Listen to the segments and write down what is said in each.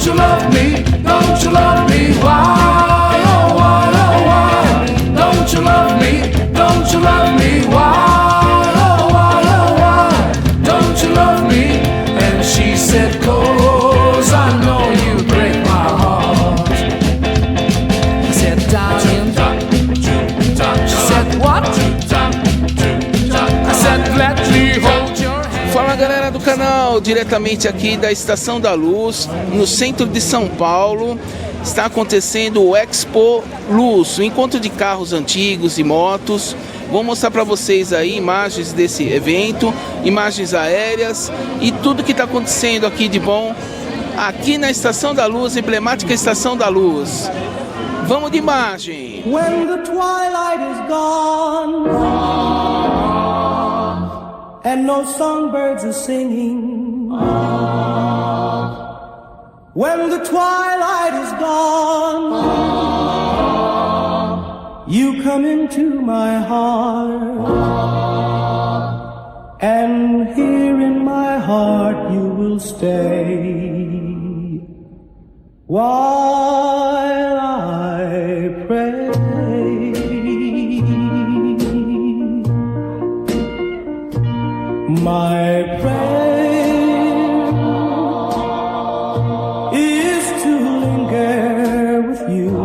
you love me? Don't you love me? Why, oh why, oh why? Don't you love me? Don't you love me? Why, oh why, oh why? Don't you love me? And she said, 'cause I know you break my heart. I said, darling. She said, what? I said, let me hold your hand. Fala galera do canal, diretamente aqui da Estação da Luz, no centro de São Paulo. Está acontecendo o Expo Luz, o encontro de carros antigos e motos. Vou mostrar para vocês aí imagens desse evento, imagens aéreas e tudo que está acontecendo aqui de bom aqui na Estação da Luz, emblemática Estação da Luz. Vamos de imagem. When the twilight is gone and no songbirds are singing, when the twilight is gone, you come into my heart, and here in my heart you will stay while I pray. My prayer is to linger with you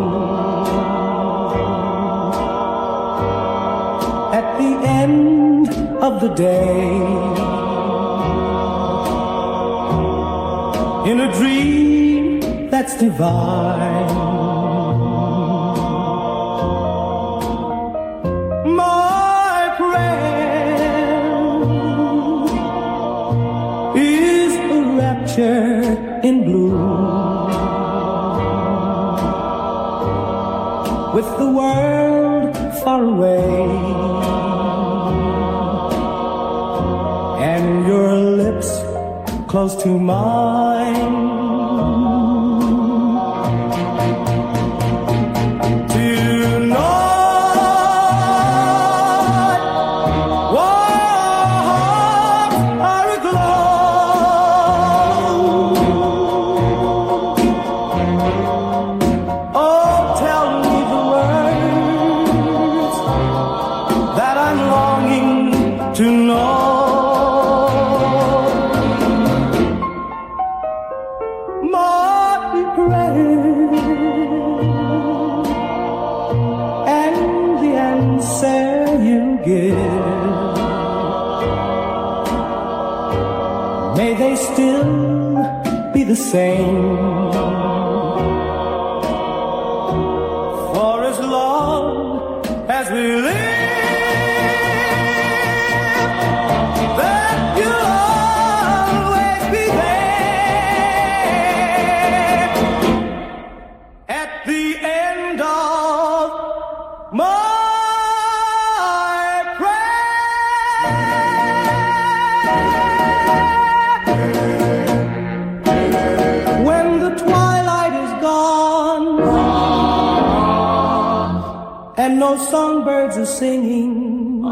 at the end of the day, in a dream that's divine. My prayer is a rapture in bloom, with the world far away and your lips close to mine. May they still be the same, for as long as we live, that you'll always be there at the end of my and no songbirds are singing.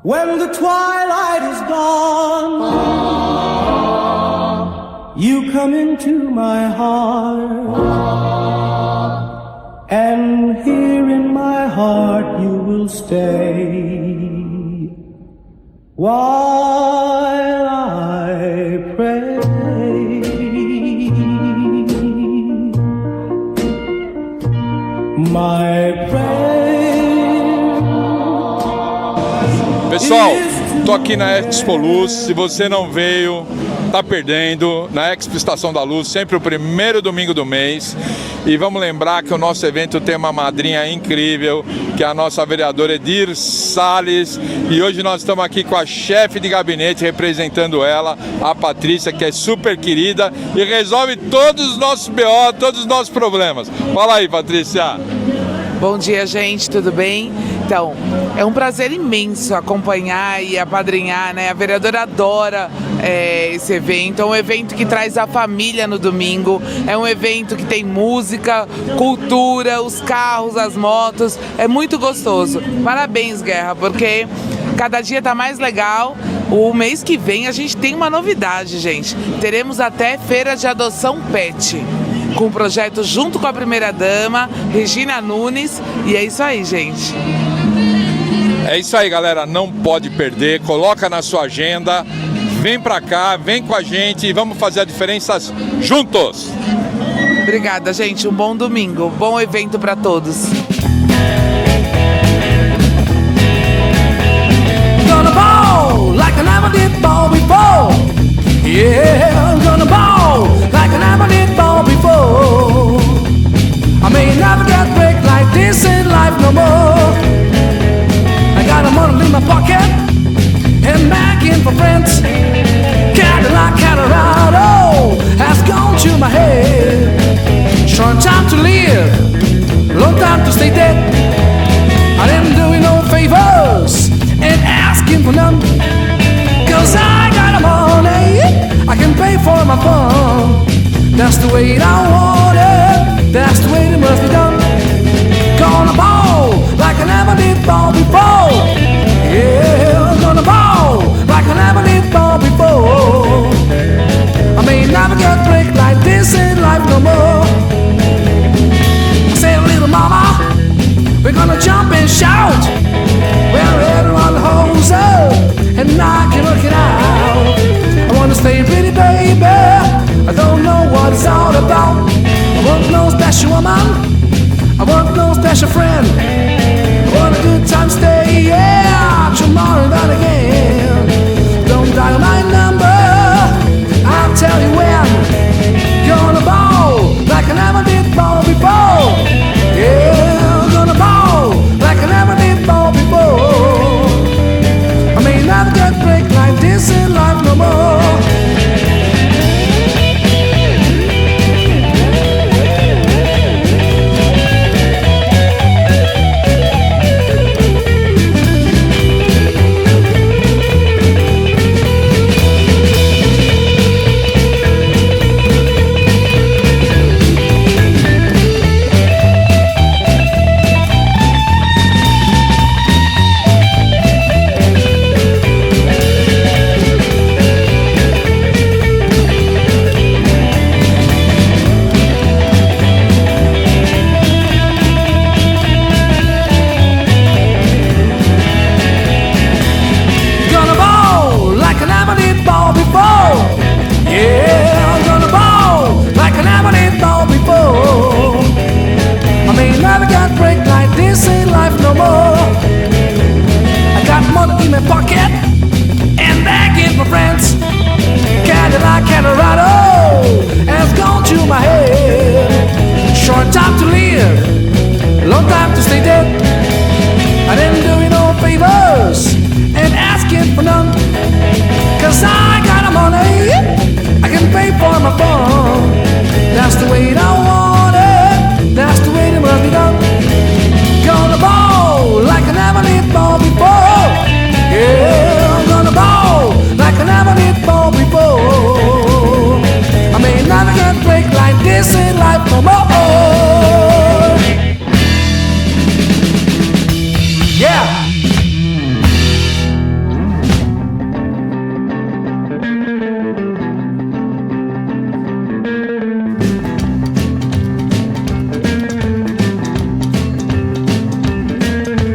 When the twilight is gone, you come into my heart, and here in my heart you will stay while I pray. My Pessoal, tô aqui na Expo Luz. Se você não veio, tá perdendo. Na Expo Estação da Luz, sempre o primeiro domingo do mês. E vamos lembrar que o nosso evento tem uma madrinha incrível, que é a nossa vereadora Edir Salles. E hoje nós estamos aqui com a chefe de gabinete, representando ela, a Patrícia, que é super querida e resolve todos os nossos BO, todos os nossos problemas. Fala aí, Patrícia. Bom dia, gente, tudo bem? Então, é um prazer imenso acompanhar e apadrinhar, né? A vereadora adora esse evento, é um evento que traz a família no domingo, é um evento que tem música, cultura, os carros, as motos, é muito gostoso. Parabéns, Guerra, porque cada dia tá mais legal O mês que vem a gente tem uma novidade, gente. Teremos até feira de adoção pet, com um projeto junto com a primeira-dama, Regina Nunes, e é isso aí, gente. É isso aí, galera, não pode perder, coloca na sua agenda, vem pra cá, vem com a gente e vamos fazer a diferença juntos. Obrigada, gente, um bom domingo, bom evento para todos. Gonna ball like I never did ball before. Yeah, I'm gonna ball like I never did ball before. I may never get break like this in life no more. I got a money in my pocket and begging for friends. Cadillac Colorado has gone to my head. Short time to live, long time to stay dead. I didn't do you no favors and asking for none, 'cause I got the money, I can pay for my fun. That's the way I want it, that's the way it must be done. Gonna ball like I never did ball before. Yeah, gonna ball like I never did ball before. I may never get break like this in life no more. I say, little mama, we're gonna jump and shout. We're ready to run the hose up and knock it, look it out. I wanna stay pretty, baby, I don't know what it's all about. I want no special woman, I want no special friend. I want a good time stay, yeah, tomorrow and then again. Don't dial my number, I'll tell you when. Gonna ball like I never did ball before. Yeah, gonna ball like I never did ball before. I may never get break like this in life no more. Cadillac Colorado has gone to my head. Short time to live, long time to stay dead. I didn't do you no favors and asking for none, 'cause I got the money, I can pay for my fun. That's the way I want it, that's the way it must be done. Gonna ball like I never did ball before. Yeah, I'm gonna ball like I never did ball before. I may never get break like this in life no more. Yeah.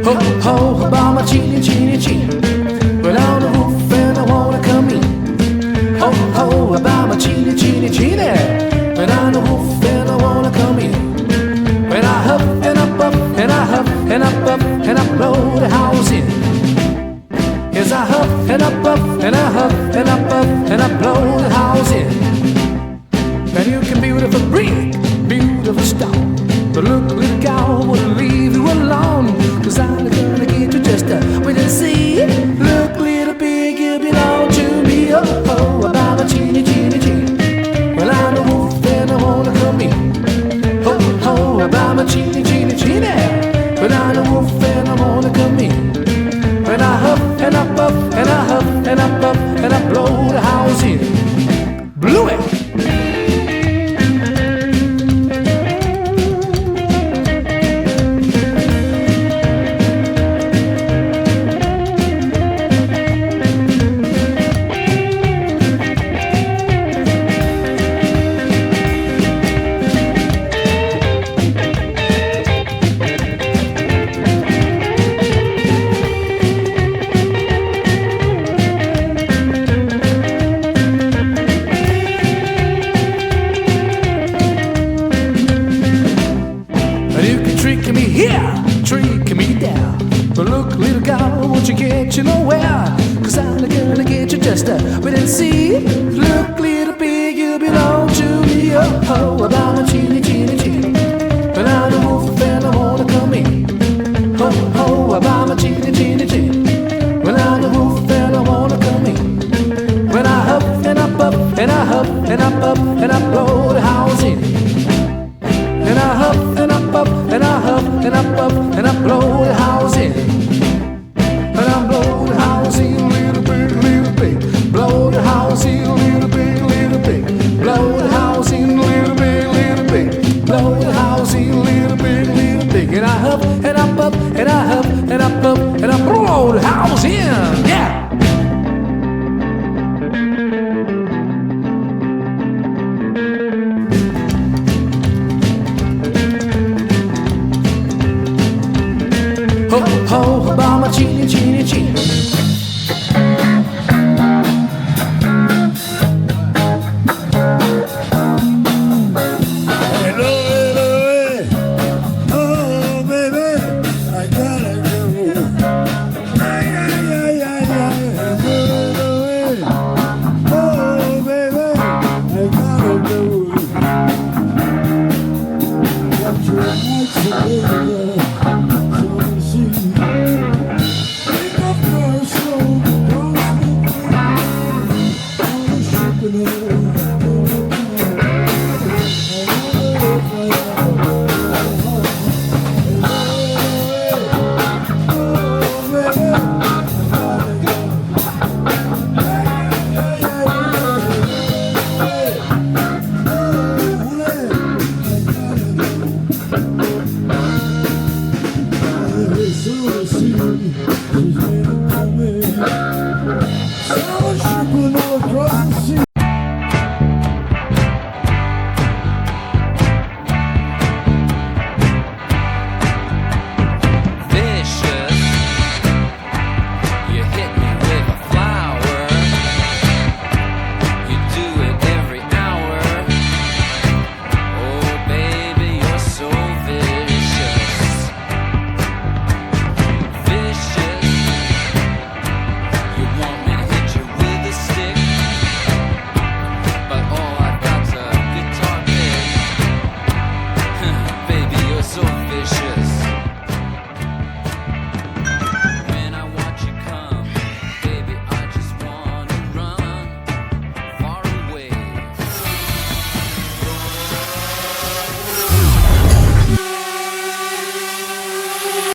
Ho, ho, about my chini, chini, chini. But on the roof and I wanna come in. Ho, ho, about my chini, chini, chini. But on the roof and I wanna come in. When I huff and I puff and I huff and I puff and I blow the house in. As I huff and I puff and I huff and I puff and I blow the house in. And you can beautiful brick, beautiful stone. But look out, won't leave you alone. 'Cause I'm gonna get you just wait and see. Look little pig, you belong to me. Oh, oh, about my chini, chini, and I huff and I puff and I blow the house in. And I huff and I puff and I huff and I puff and I blow the house in. And I blow the house in a little bit, blow the house in a little bit, blow the house in a little bit, blow the house in a little bit. And I huff and I puff and I huff and I puff and I blow the house in. Yeah. Ho, ho, Obama, chini, chini, chini.